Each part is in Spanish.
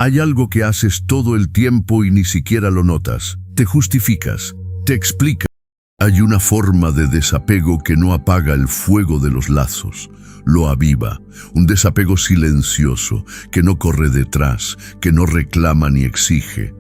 Hay algo que haces todo el tiempo y ni siquiera lo notas. Te justificas, te explicas. Hay una forma de desapego que no apaga el fuego de los lazos, lo aviva. Un desapego silencioso, que no corre detrás, que no reclama ni exige.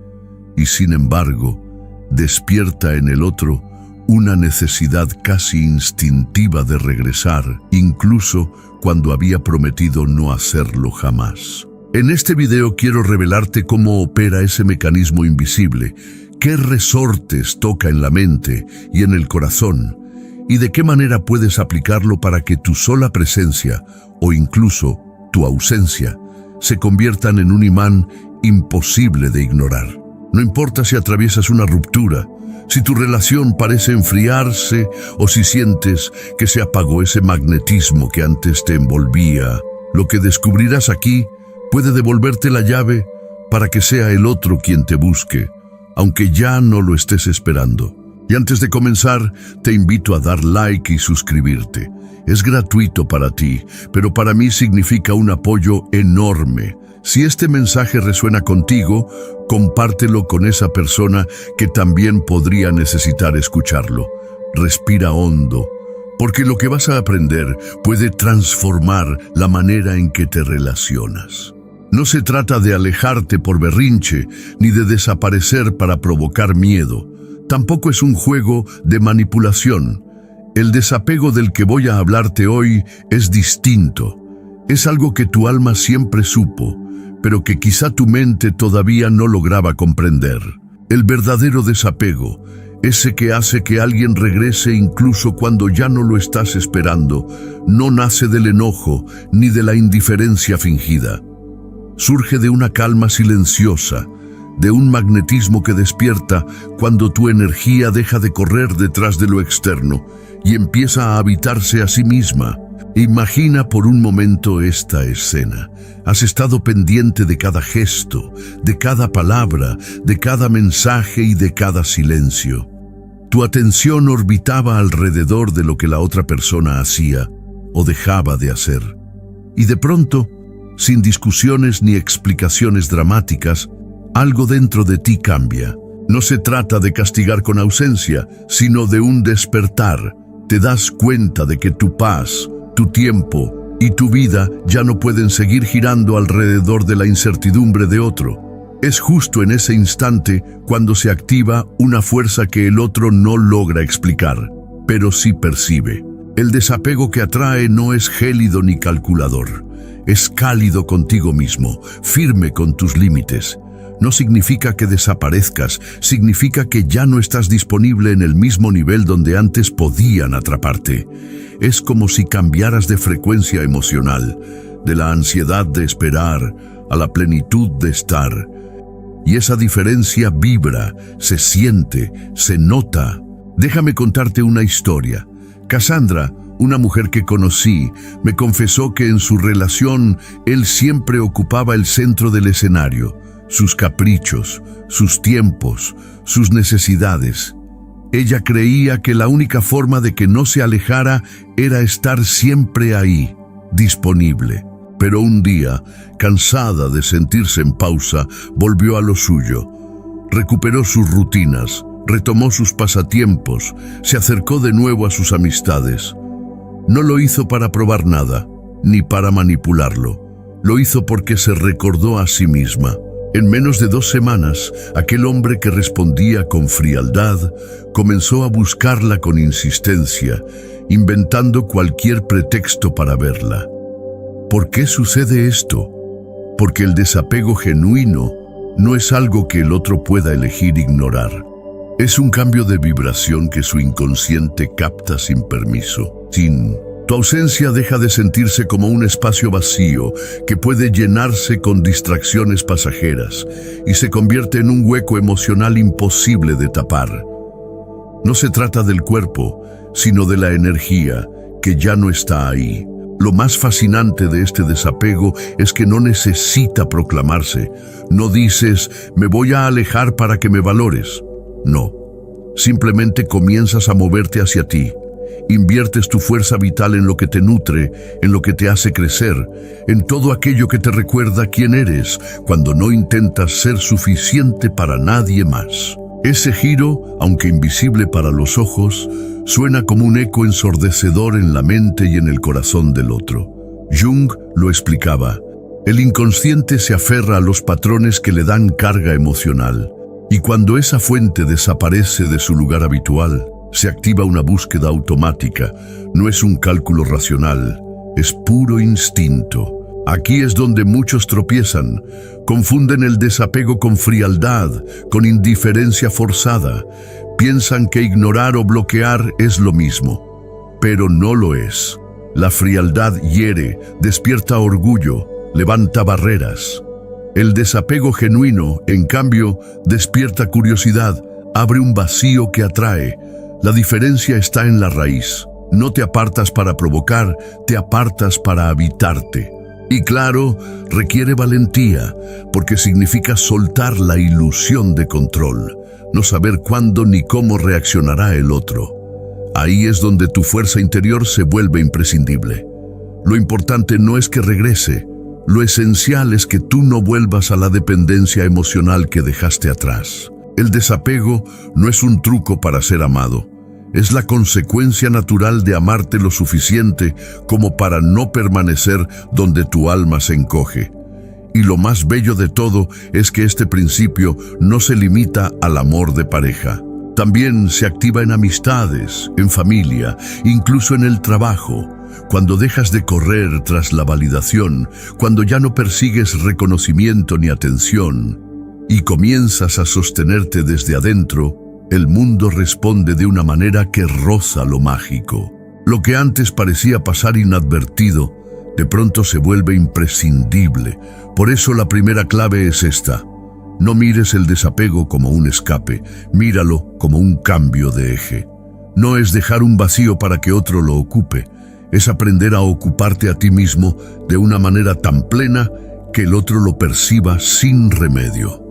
Y sin embargo, despierta en el otro una necesidad casi instintiva de regresar, incluso cuando había prometido no hacerlo jamás. En este video quiero revelarte cómo opera ese mecanismo invisible, qué resortes toca en la mente y en el corazón, y de qué manera puedes aplicarlo para que tu sola presencia, o incluso tu ausencia, se conviertan en un imán imposible de ignorar. No importa si atraviesas una ruptura, si tu relación parece enfriarse o si sientes que se apagó ese magnetismo que antes te envolvía, lo que descubrirás aquí puede devolverte la llave para que sea el otro quien te busque, aunque ya no lo estés esperando. Y antes de comenzar, te invito a dar like y suscribirte. Es gratuito para ti, pero para mí significa un apoyo enorme. Si este mensaje resuena contigo, compártelo con esa persona que también podría necesitar escucharlo. Respira hondo, porque lo que vas a aprender puede transformar la manera en que te relacionas. No se trata de alejarte por berrinche, ni de desaparecer para provocar miedo. Tampoco es un juego de manipulación. El desapego del que voy a hablarte hoy es distinto. Es algo que tu alma siempre supo, pero que quizá tu mente todavía no lograba comprender. El verdadero desapego, ese que hace que alguien regrese incluso cuando ya no lo estás esperando, no nace del enojo ni de la indiferencia fingida. Surge de una calma silenciosa, de un magnetismo que despierta cuando tu energía deja de correr detrás de lo externo y empieza a habitarse a sí misma. Imagina por un momento esta escena. Has estado pendiente de cada gesto, de cada palabra, de cada mensaje y de cada silencio. Tu atención orbitaba alrededor de lo que la otra persona hacía o dejaba de hacer. Y de pronto, sin discusiones ni explicaciones dramáticas, algo dentro de ti cambia. No se trata de castigar con ausencia, sino de un despertar. Te das cuenta de que tu paz, tu tiempo y tu vida ya no pueden seguir girando alrededor de la incertidumbre de otro. Es justo en ese instante cuando se activa una fuerza que el otro no logra explicar, pero sí percibe. El desapego que atrae no es gélido ni calculador. Es cálido contigo mismo, firme con tus límites. No significa que desaparezcas, significa que ya no estás disponible en el mismo nivel donde antes podían atraparte. Es como si cambiaras de frecuencia emocional, de la ansiedad de esperar a la plenitud de estar. Y esa diferencia vibra, se siente, se nota. Déjame contarte una historia. Cassandra, una mujer que conocí, me confesó que en su relación él siempre ocupaba el centro del escenario, sus caprichos, sus tiempos, sus necesidades. Ella creía que la única forma de que no se alejara era estar siempre ahí, disponible. Pero un día, cansada de sentirse en pausa, volvió a lo suyo. Recuperó sus rutinas, retomó sus pasatiempos, se acercó de nuevo a sus amistades. No lo hizo para probar nada, ni para manipularlo. Lo hizo porque se recordó a sí misma. En menos de 2 semanas, aquel hombre que respondía con frialdad comenzó a buscarla con insistencia, inventando cualquier pretexto para verla. ¿Por qué sucede esto? Porque el desapego genuino no es algo que el otro pueda elegir ignorar. Es un cambio de vibración que su inconsciente capta sin permiso. Tu ausencia deja de sentirse como un espacio vacío que puede llenarse con distracciones pasajeras y se convierte en un hueco emocional imposible de tapar. No se trata del cuerpo, sino de la energía que ya no está ahí. Lo más fascinante de este desapego es que no necesita proclamarse. No dices, me voy a alejar para que me valores. No, simplemente comienzas a moverte hacia ti. inviertes tu fuerza vital en lo que te nutre, en lo que te hace crecer, en todo aquello que te recuerda quién eres, cuando no intentas ser suficiente para nadie más. Ese giro, aunque invisible para los ojos, suena como un eco ensordecedor en la mente y en el corazón del otro. Jung lo explicaba: el inconsciente se aferra a los patrones que le dan carga emocional, y cuando esa fuente desaparece de su lugar habitual, se activa una búsqueda automática. No es un cálculo racional, es puro instinto. Aquí es donde muchos tropiezan. Confunden el desapego con frialdad, con indiferencia forzada. Piensan que ignorar o bloquear es lo mismo, pero no lo es. La frialdad hiere, despierta orgullo, levanta barreras. El desapego genuino, en cambio, despierta curiosidad, abre un vacío que atrae. La diferencia está en la raíz. No te apartas para provocar, te apartas para habitarte. Y claro, requiere valentía, porque significa soltar la ilusión de control, no saber cuándo ni cómo reaccionará el otro. Ahí es donde tu fuerza interior se vuelve imprescindible. Lo importante no es que regrese, lo esencial es que tú no vuelvas a la dependencia emocional que dejaste atrás. El desapego no es un truco para ser amado. Es la consecuencia natural de amarte lo suficiente como para no permanecer donde tu alma se encoge. Y lo más bello de todo es que este principio no se limita al amor de pareja. También se activa en amistades, en familia, incluso en el trabajo. Cuando dejas de correr tras la validación, cuando ya no persigues reconocimiento ni atención, y comienzas a sostenerte desde adentro, el mundo responde de una manera que roza lo mágico. Lo que antes parecía pasar inadvertido, de pronto se vuelve imprescindible. Por eso la primera clave es esta: no mires el desapego como un escape, míralo como un cambio de eje. No es dejar un vacío para que otro lo ocupe, es aprender a ocuparte a ti mismo de una manera tan plena que el otro lo perciba sin remedio.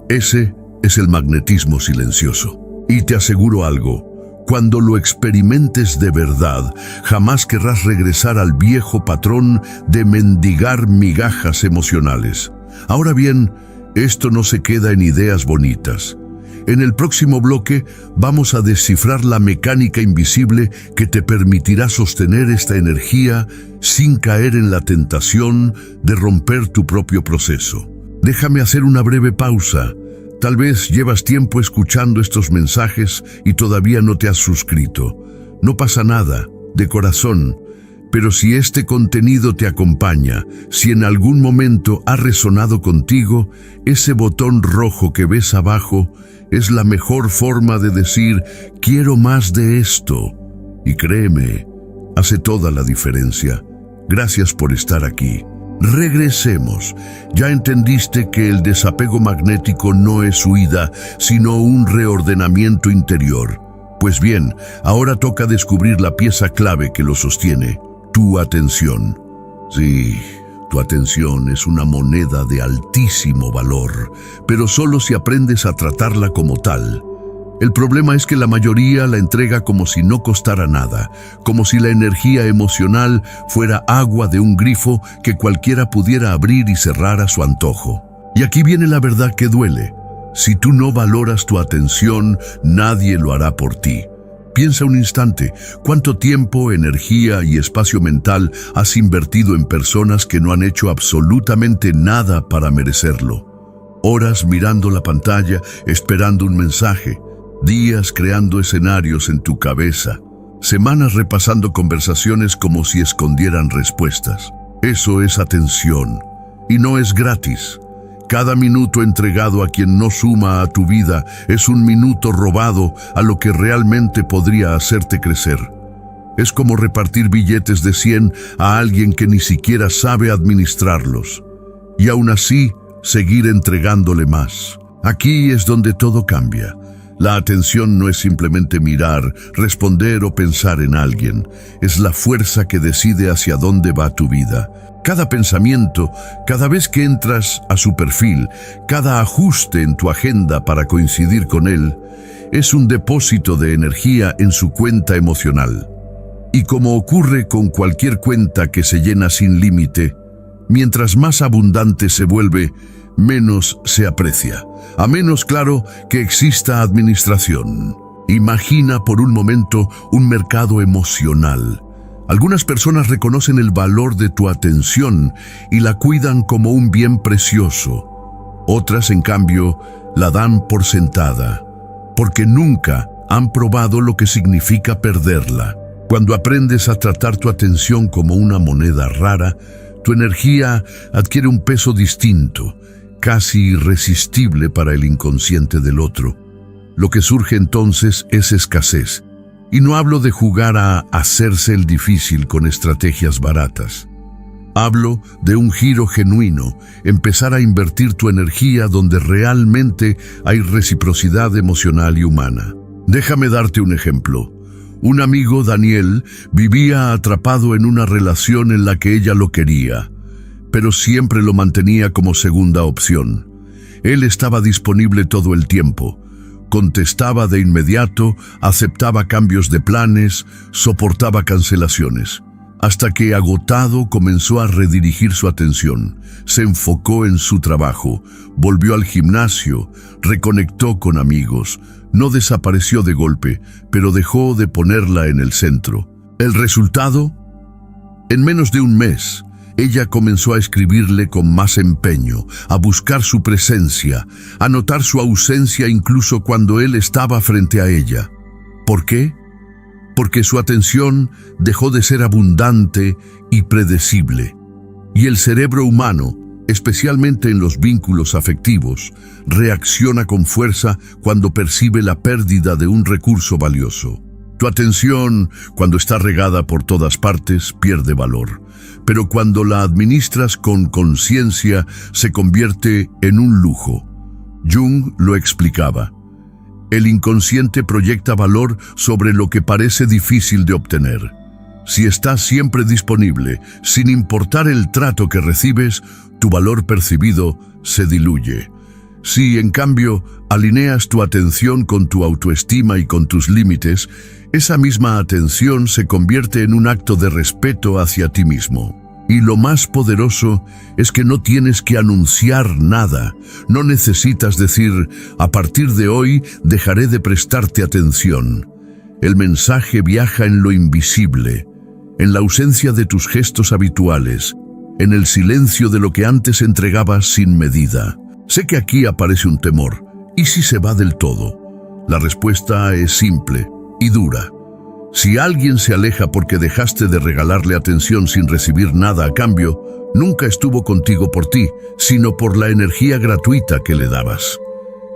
Ese es el magnetismo silencioso. Y te aseguro algo: cuando lo experimentes de verdad, jamás querrás regresar al viejo patrón de mendigar migajas emocionales. Ahora bien, esto no se queda en ideas bonitas. En el próximo bloque vamos a descifrar la mecánica invisible que te permitirá sostener esta energía sin caer en la tentación de romper tu propio proceso. Déjame hacer una breve pausa. Tal vez llevas tiempo escuchando estos mensajes y todavía no te has suscrito. No pasa nada, de corazón. Pero si este contenido te acompaña, si en algún momento ha resonado contigo, ese botón rojo que ves abajo es la mejor forma de decir: quiero más de esto. Y créeme, hace toda la diferencia. Gracias por estar aquí. Regresemos. Ya entendiste que el desapego magnético no es huida, sino un reordenamiento interior. Pues bien, ahora toca descubrir la pieza clave que lo sostiene: tu atención. Sí, tu atención es una moneda de altísimo valor, pero solo si aprendes a tratarla como tal. El problema es que la mayoría la entrega como si no costara nada, como si la energía emocional fuera agua de un grifo que cualquiera pudiera abrir y cerrar a su antojo. Y aquí viene la verdad que duele. Si tú no valoras tu atención, nadie lo hará por ti. Piensa un instante, ¿cuánto tiempo, energía y espacio mental has invertido en personas que no han hecho absolutamente nada para merecerlo? Horas mirando la pantalla, esperando un mensaje. Días creando escenarios en tu cabeza. Semanas repasando conversaciones como si escondieran respuestas. Eso es atención. Y no es gratis. Cada minuto entregado a quien no suma a tu vida es un minuto robado a lo que realmente podría hacerte crecer. Es como repartir billetes de 100 a alguien que ni siquiera sabe administrarlos. Y aún así, seguir entregándole más. Aquí es donde todo cambia. La atención no es simplemente mirar, responder o pensar en alguien. Es la fuerza que decide hacia dónde va tu vida. Cada pensamiento, cada vez que entras a su perfil, cada ajuste en tu agenda para coincidir con él, es un depósito de energía en su cuenta emocional. Y como ocurre con cualquier cuenta que se llena sin límite, mientras más abundante se vuelve, menos se aprecia, a menos, claro, que exista administración. Imagina por un momento un mercado emocional. Algunas personas reconocen el valor de tu atención y la cuidan como un bien precioso. Otras, en cambio, la dan por sentada, porque nunca han probado lo que significa perderla. Cuando aprendes a tratar tu atención como una moneda rara, tu energía adquiere un peso distinto, casi irresistible para el inconsciente del otro. Lo que surge entonces es escasez. Y no hablo de jugar a hacerse el difícil con estrategias baratas. Hablo de un giro genuino, empezar a invertir tu energía donde realmente hay reciprocidad emocional y humana. Déjame darte un ejemplo. Un amigo, Daniel, vivía atrapado en una relación en la que ella lo quería, pero siempre lo mantenía como segunda opción. Él estaba disponible todo el tiempo. Contestaba de inmediato, aceptaba cambios de planes, soportaba cancelaciones. Hasta que, agotado, comenzó a redirigir su atención. Se enfocó en su trabajo, volvió al gimnasio, reconectó con amigos. No desapareció de golpe, pero dejó de ponerla en el centro. ¿El resultado? En menos de un mes, ella comenzó a escribirle con más empeño, a buscar su presencia, a notar su ausencia incluso cuando él estaba frente a ella. ¿Por qué? Porque su atención dejó de ser abundante y predecible. Y el cerebro humano, especialmente en los vínculos afectivos, reacciona con fuerza cuando percibe la pérdida de un recurso valioso. Tu atención, cuando está regada por todas partes, pierde valor. Pero cuando la administras con conciencia, se convierte en un lujo. Jung lo explicaba. El inconsciente proyecta valor sobre lo que parece difícil de obtener. Si estás siempre disponible, sin importar el trato que recibes, tu valor percibido se diluye. Si, en cambio, alineas tu atención con tu autoestima y con tus límites, esa misma atención se convierte en un acto de respeto hacia ti mismo. Y lo más poderoso es que no tienes que anunciar nada. No necesitas decir, a partir de hoy dejaré de prestarte atención. El mensaje viaja en lo invisible, en la ausencia de tus gestos habituales, en el silencio de lo que antes entregabas sin medida. Sé que aquí aparece un temor. ¿Y si se va del todo? La respuesta es simple y dura. Si alguien se aleja porque dejaste de regalarle atención sin recibir nada a cambio, nunca estuvo contigo por ti, sino por la energía gratuita que le dabas.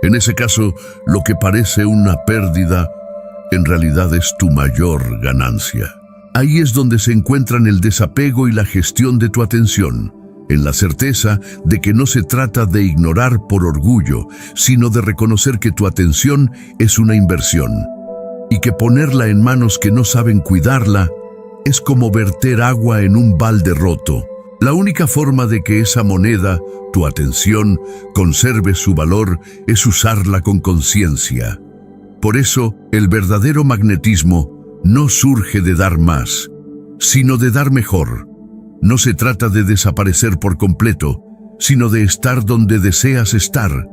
En ese caso, lo que parece una pérdida, en realidad es tu mayor ganancia. Ahí es donde se encuentran el desapego y la gestión de tu atención, en la certeza de que no se trata de ignorar por orgullo, sino de reconocer que tu atención es una inversión, y que ponerla en manos que no saben cuidarla es como verter agua en un balde roto. La única forma de que esa moneda, tu atención, conserve su valor es usarla con conciencia. Por eso, el verdadero magnetismo no surge de dar más, sino de dar mejor. No se trata de desaparecer por completo, sino de estar donde deseas estar,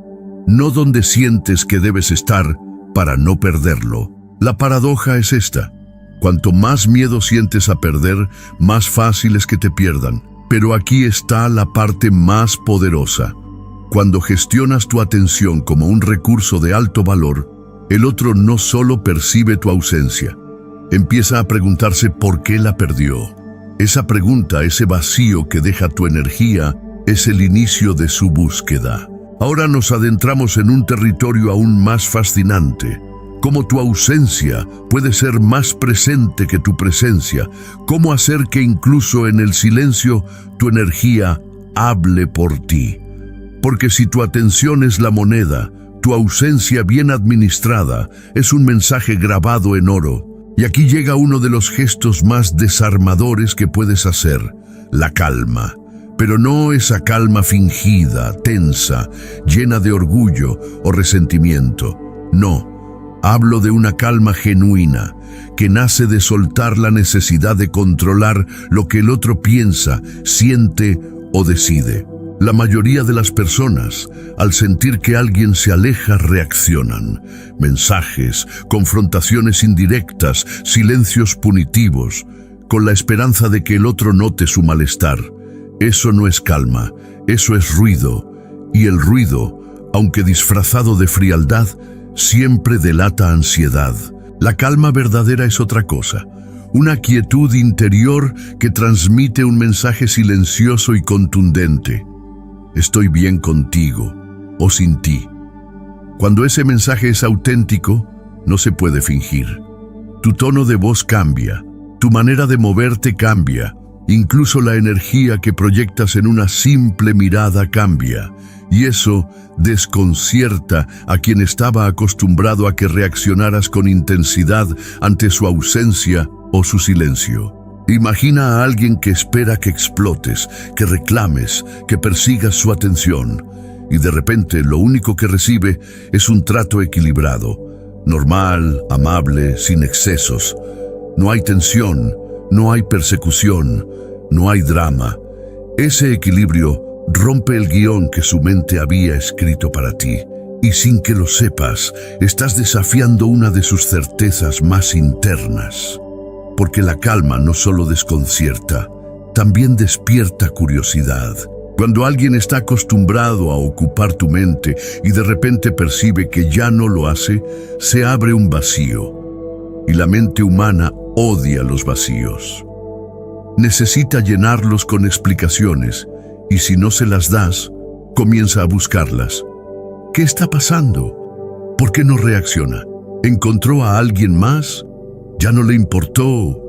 no donde sientes que debes estar para no perderlo. La paradoja es esta: cuanto más miedo sientes a perder, más fácil es que te pierdan. Pero aquí está la parte más poderosa. Cuando gestionas tu atención como un recurso de alto valor, el otro no solo percibe tu ausencia, empieza a preguntarse por qué la perdió. Esa pregunta, ese vacío que deja tu energía, es el inicio de su búsqueda. Ahora nos adentramos en un territorio aún más fascinante. Cómo tu ausencia puede ser más presente que tu presencia. Cómo hacer que incluso en el silencio tu energía hable por ti. Porque si tu atención es la moneda, Tu ausencia bien administrada es un mensaje grabado en oro. Y aquí llega uno de los gestos más desarmadores que puedes hacer: la calma. Pero no esa calma fingida, tensa, llena de orgullo o resentimiento. No, hablo de una calma genuina, que nace de soltar la necesidad de controlar lo que el otro piensa, siente o decide. La mayoría de las personas, al sentir que alguien se aleja, reaccionan. Mensajes, confrontaciones indirectas, silencios punitivos, con la esperanza de que el otro note su malestar. Eso no es calma, eso es ruido. Y el ruido, aunque disfrazado de frialdad, siempre delata ansiedad. La calma verdadera es otra cosa. Una quietud interior que transmite un mensaje silencioso y contundente. Estoy bien contigo o sin ti. Cuando ese mensaje es auténtico, no se puede fingir. Tu tono de voz cambia, tu manera de moverte cambia, incluso la energía que proyectas en una simple mirada cambia, y eso desconcierta a quien estaba acostumbrado a que reaccionaras con intensidad ante su ausencia o su silencio. Imagina a alguien que espera que explotes, que reclames, que persigas su atención, y de repente lo único que recibe es un trato equilibrado, normal, amable, sin excesos. No hay tensión, no hay persecución, no hay drama. Ese equilibrio rompe el guión que su mente había escrito para ti, y sin que lo sepas, estás desafiando una de sus certezas más internas. Porque la calma no solo desconcierta, también despierta curiosidad. Cuando alguien está acostumbrado a ocupar tu mente y de repente percibe que ya no lo hace, se abre un vacío. Y la mente humana odia los vacíos. Necesita llenarlos con explicaciones, y si no se las das, comienza a buscarlas. ¿Qué está pasando? ¿Por qué no reacciona? ¿Encontró a alguien más? ¿Ya no le importó?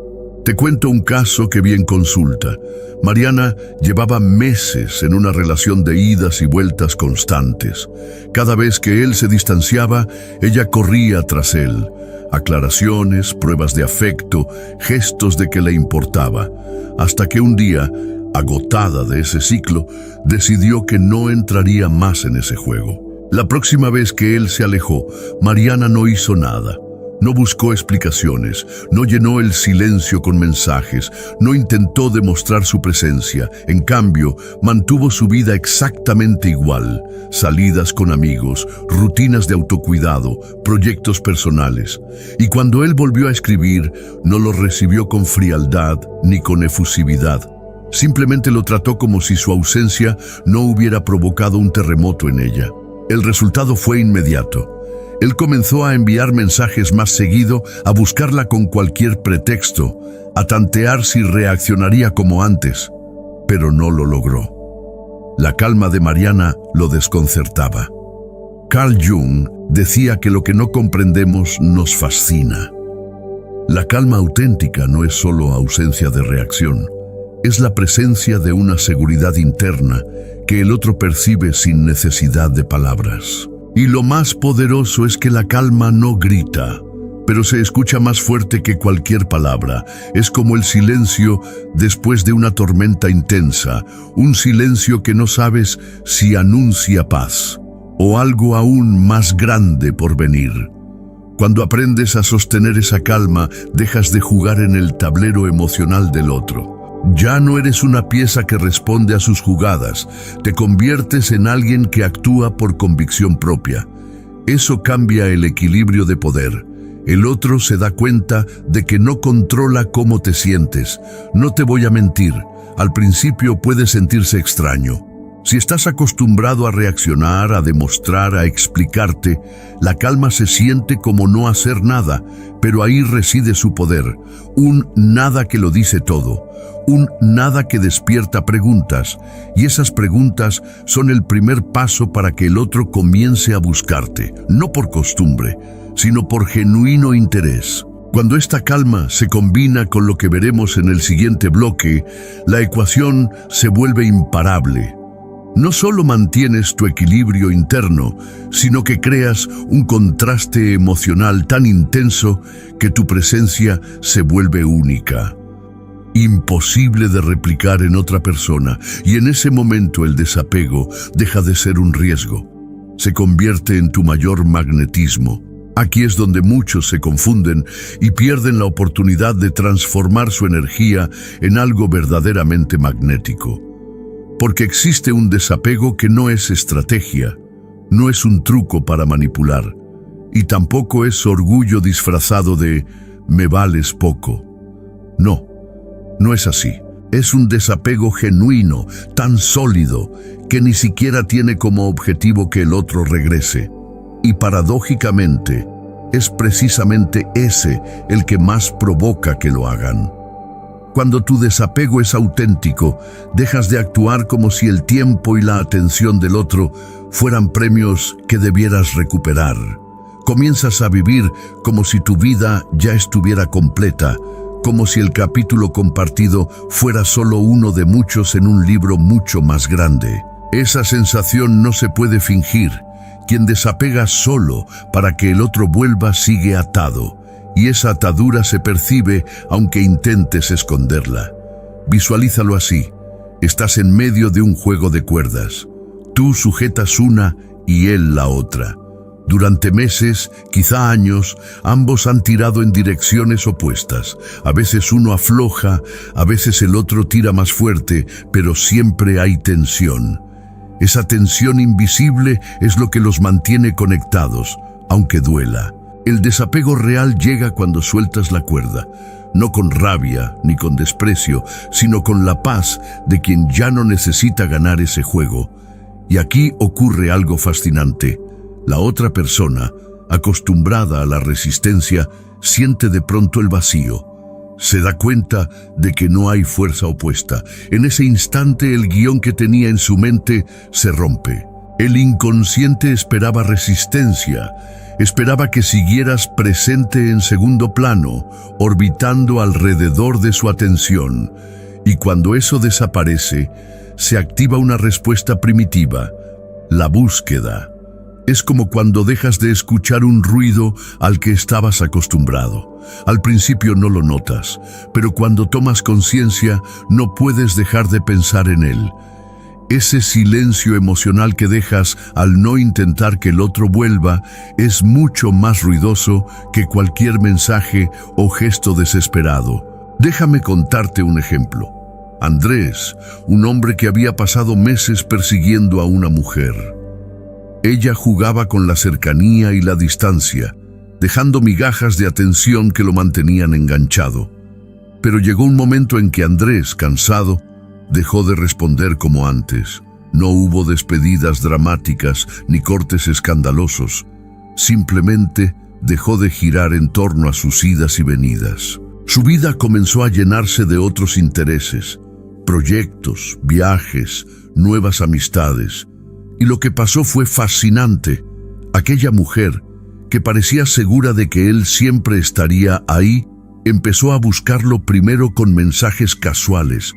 Te cuento un caso que vi en consulta. Mariana llevaba meses en una relación de idas y vueltas constantes. Cada vez que él se distanciaba, ella corría tras él. Aclaraciones, pruebas de afecto, gestos de que le importaba. Hasta que un día, agotada de ese ciclo, decidió que no entraría más en ese juego. La próxima vez que él se alejó, Mariana no hizo nada. No buscó explicaciones, no llenó el silencio con mensajes, no intentó demostrar su presencia. En cambio, mantuvo su vida exactamente igual. Salidas con amigos, rutinas de autocuidado, proyectos personales. Y cuando él volvió a escribir, no lo recibió con frialdad ni con efusividad. Simplemente lo trató como si su ausencia no hubiera provocado un terremoto en ella. El resultado fue inmediato. Él comenzó a enviar mensajes más seguido, a buscarla con cualquier pretexto, a tantear si reaccionaría como antes, pero no lo logró. La calma de Mariana lo desconcertaba. Carl Jung decía que lo que no comprendemos nos fascina. La calma auténtica no es solo ausencia de reacción, es la presencia de una seguridad interna que el otro percibe sin necesidad de palabras. Y lo más poderoso es que la calma no grita, pero se escucha más fuerte que cualquier palabra. Es como el silencio después de una tormenta intensa, un silencio que no sabes si anuncia paz o algo aún más grande por venir. Cuando aprendes a sostener esa calma, dejas de jugar en el tablero emocional del otro. Ya no eres una pieza que responde a sus jugadas, te conviertes en alguien que actúa por convicción propia. Eso cambia el equilibrio de poder. El otro se da cuenta de que no controla cómo te sientes. No te voy a mentir, al principio puede sentirse extraño. Si estás acostumbrado a reaccionar, a demostrar, a explicarte, la calma se siente como no hacer nada, pero ahí reside su poder, un nada que lo dice todo, un nada que despierta preguntas, y esas preguntas son el primer paso para que el otro comience a buscarte, no por costumbre, sino por genuino interés. Cuando esta calma se combina con lo que veremos en el siguiente bloque, la ecuación se vuelve imparable. No solo mantienes tu equilibrio interno, sino que creas un contraste emocional tan intenso que tu presencia se vuelve única, imposible de replicar en otra persona, y en ese momento el desapego deja de ser un riesgo. Se convierte en tu mayor magnetismo. Aquí es donde muchos se confunden y pierden la oportunidad de transformar su energía en algo verdaderamente magnético. Porque existe un desapego que no es estrategia, no es un truco para manipular, y tampoco es orgullo disfrazado de «me vales poco». No, no es así. Es un desapego genuino, tan sólido, que ni siquiera tiene como objetivo que el otro regrese. Y paradójicamente, es precisamente ese el que más provoca que lo hagan. Cuando tu desapego es auténtico, dejas de actuar como si el tiempo y la atención del otro fueran premios que debieras recuperar. Comienzas a vivir como si tu vida ya estuviera completa, como si el capítulo compartido fuera solo uno de muchos en un libro mucho más grande. Esa sensación no se puede fingir. Quien desapega solo para que el otro vuelva sigue atado. Y esa atadura se percibe aunque intentes esconderla. Visualízalo así. Estás en medio de un juego de cuerdas. Tú sujetas una y él la otra. Durante meses, quizá años, ambos han tirado en direcciones opuestas. A veces uno afloja, a veces el otro tira más fuerte, pero siempre hay tensión. Esa tensión invisible es lo que los mantiene conectados, aunque duela. El desapego real llega cuando sueltas la cuerda, no con rabia ni con desprecio, sino con la paz de quien ya no necesita ganar ese juego. Y aquí ocurre algo fascinante. La otra persona, acostumbrada a la resistencia, siente de pronto el vacío. Se da cuenta de que no hay fuerza opuesta. En ese instante el guión que tenía en su mente se rompe. El inconsciente esperaba resistencia. Esperaba que siguieras presente en segundo plano, orbitando alrededor de su atención. Y cuando eso desaparece, se activa una respuesta primitiva, la búsqueda. Es como cuando dejas de escuchar un ruido al que estabas acostumbrado. Al principio no lo notas, pero cuando tomas conciencia, no puedes dejar de pensar en él. Ese silencio emocional que dejas al no intentar que el otro vuelva es mucho más ruidoso que cualquier mensaje o gesto desesperado. Déjame contarte un ejemplo. Andrés, un hombre que había pasado meses persiguiendo a una mujer. Ella jugaba con la cercanía y la distancia, dejando migajas de atención que lo mantenían enganchado. Pero llegó un momento en que Andrés, cansado, dejó de responder como antes. No hubo despedidas dramáticas ni cortes escandalosos. Simplemente dejó de girar en torno a sus idas y venidas. Su vida comenzó a llenarse de otros intereses, proyectos, viajes, nuevas amistades. Y lo que pasó fue fascinante. Aquella mujer, que parecía segura de que él siempre estaría ahí, empezó a buscarlo primero con mensajes casuales,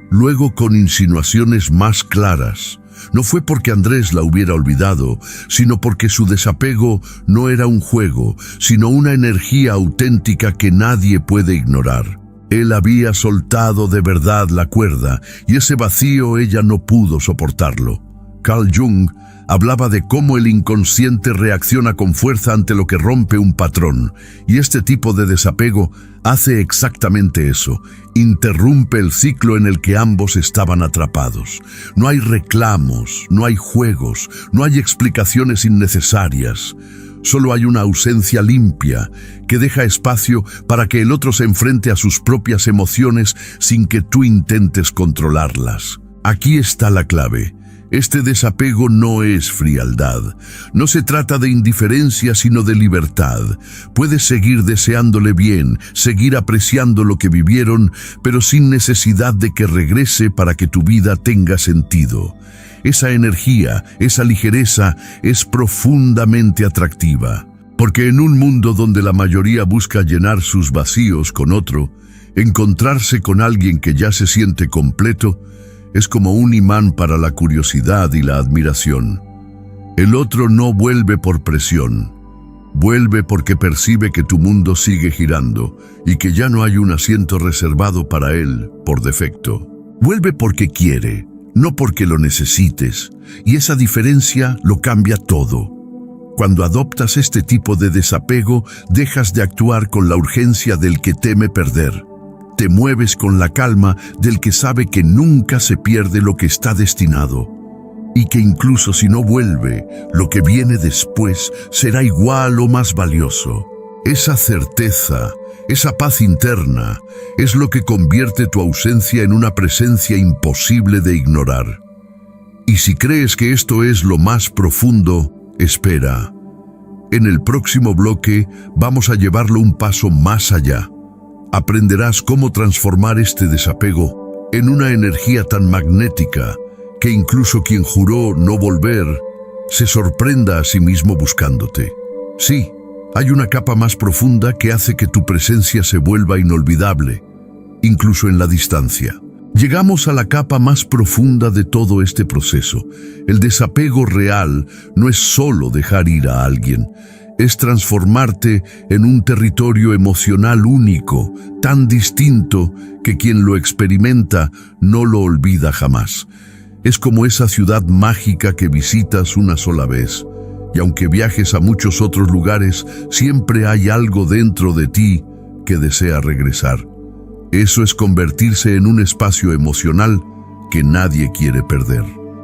luego con insinuaciones más claras. No fue porque Andrés la hubiera olvidado, sino porque su desapego no era un juego, sino una energía auténtica que nadie puede ignorar. Él había soltado de verdad la cuerda, y ese vacío ella no pudo soportarlo. Carl Jung hablaba de cómo el inconsciente reacciona con fuerza ante lo que rompe un patrón, y este tipo de desapego hace exactamente eso, interrumpe el ciclo en el que ambos estaban atrapados. No hay reclamos, no hay juegos, no hay explicaciones innecesarias. Solo hay una ausencia limpia que deja espacio para que el otro se enfrente a sus propias emociones sin que tú intentes controlarlas. Aquí está la clave. Este desapego no es frialdad. No se trata de indiferencia, sino de libertad. Puedes seguir deseándole bien, seguir apreciando lo que vivieron, pero sin necesidad de que regrese para que tu vida tenga sentido. Esa energía, esa ligereza es profundamente atractiva. Porque en un mundo donde la mayoría busca llenar sus vacíos con otro, encontrarse con alguien que ya se siente completo es como un imán para la curiosidad y la admiración. El otro no vuelve por presión. Vuelve porque percibe que tu mundo sigue girando y que ya no hay un asiento reservado para él por defecto. Vuelve porque quiere, no porque lo necesites, y esa diferencia lo cambia todo. Cuando adoptas este tipo de desapego, dejas de actuar con la urgencia del que teme perder. Te mueves con la calma del que sabe que nunca se pierde lo que está destinado, y que incluso si no vuelve, lo que viene después será igual o más valioso. Esa certeza, esa paz interna, es lo que convierte tu ausencia en una presencia imposible de ignorar. Y si crees que esto es lo más profundo, espera. En el próximo bloque vamos a llevarlo un paso más allá. Aprenderás cómo transformar este desapego en una energía tan magnética que incluso quien juró no volver se sorprenda a sí mismo buscándote. Sí, hay una capa más profunda que hace que tu presencia se vuelva inolvidable, incluso en la distancia. Llegamos a la capa más profunda de todo este proceso. El desapego real no es solo dejar ir a alguien, es transformarte en un territorio emocional único, tan distinto que quien lo experimenta no lo olvida jamás. Es como esa ciudad mágica que visitas una sola vez, y aunque viajes a muchos otros lugares, siempre hay algo dentro de ti que desea regresar. Eso es convertirse en un espacio emocional que nadie quiere perder.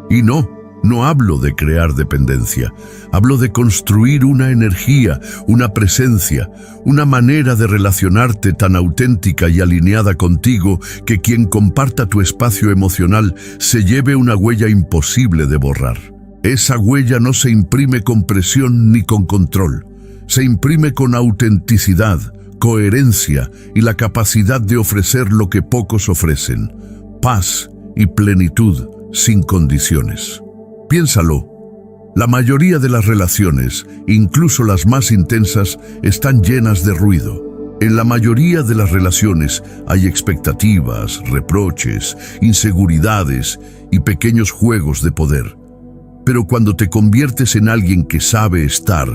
Y no hablo de crear dependencia, hablo de construir una energía, una presencia, una manera de relacionarte tan auténtica y alineada contigo que quien comparta tu espacio emocional se lleve una huella imposible de borrar. Esa huella no se imprime con presión ni con control, se imprime con autenticidad, coherencia y la capacidad de ofrecer lo que pocos ofrecen: paz y plenitud sin condiciones. Piénsalo, la mayoría de las relaciones, incluso las más intensas, están llenas de ruido. En la mayoría de las relaciones hay expectativas, reproches, inseguridades y pequeños juegos de poder. Pero cuando te conviertes en alguien que sabe estar,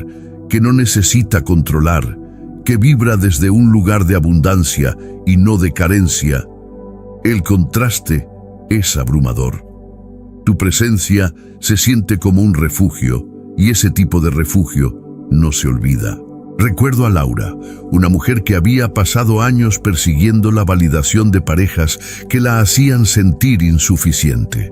que no necesita controlar, que vibra desde un lugar de abundancia y no de carencia, el contraste es abrumador. Tu presencia se siente como un refugio, y ese tipo de refugio no se olvida. Recuerdo a Laura, una mujer que había pasado años persiguiendo la validación de parejas que la hacían sentir insuficiente.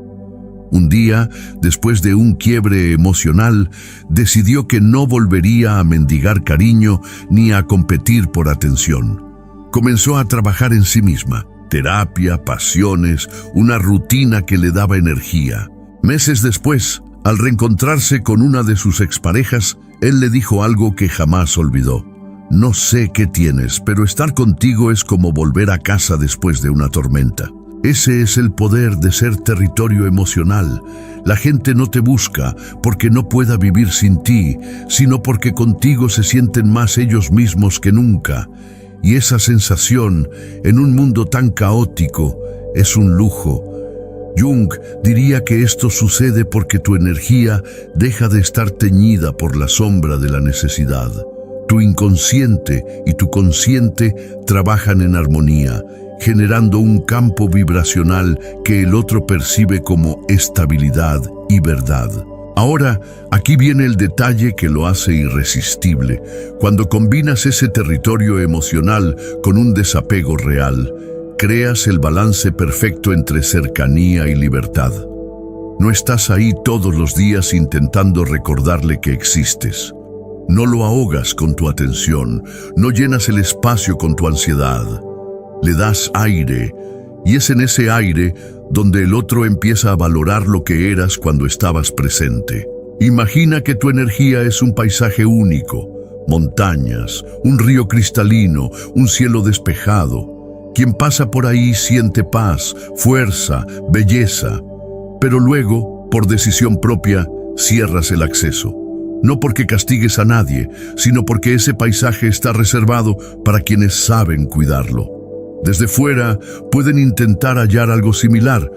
Un día, después de un quiebre emocional, decidió que no volvería a mendigar cariño ni a competir por atención. Comenzó a trabajar en sí misma. Terapia, pasiones, una rutina que le daba energía. Meses después, al reencontrarse con una de sus exparejas, él le dijo algo que jamás olvidó. No sé qué tienes, pero estar contigo es como volver a casa después de una tormenta. Ese es el poder de ser territorio emocional. La gente no te busca porque no pueda vivir sin ti, sino porque contigo se sienten más ellos mismos que nunca. Y esa sensación, en un mundo tan caótico, es un lujo. Jung diría que esto sucede porque tu energía deja de estar teñida por la sombra de la necesidad. Tu inconsciente y tu consciente trabajan en armonía, generando un campo vibracional que el otro percibe como estabilidad y verdad. Ahora, aquí viene el detalle que lo hace irresistible. Cuando combinas ese territorio emocional con un desapego real, creas el balance perfecto entre cercanía y libertad. No estás ahí todos los días intentando recordarle que existes. No lo ahogas con tu atención, no llenas el espacio con tu ansiedad. Le das aire, y es en ese aire donde el otro empieza a valorar lo que eras cuando estabas presente. Imagina que tu energía es un paisaje único, montañas, un río cristalino, un cielo despejado. Quien pasa por ahí siente paz, fuerza, belleza, pero luego, por decisión propia, cierras el acceso. No porque castigues a nadie, sino porque ese paisaje está reservado para quienes saben cuidarlo. Desde fuera pueden intentar hallar algo similar,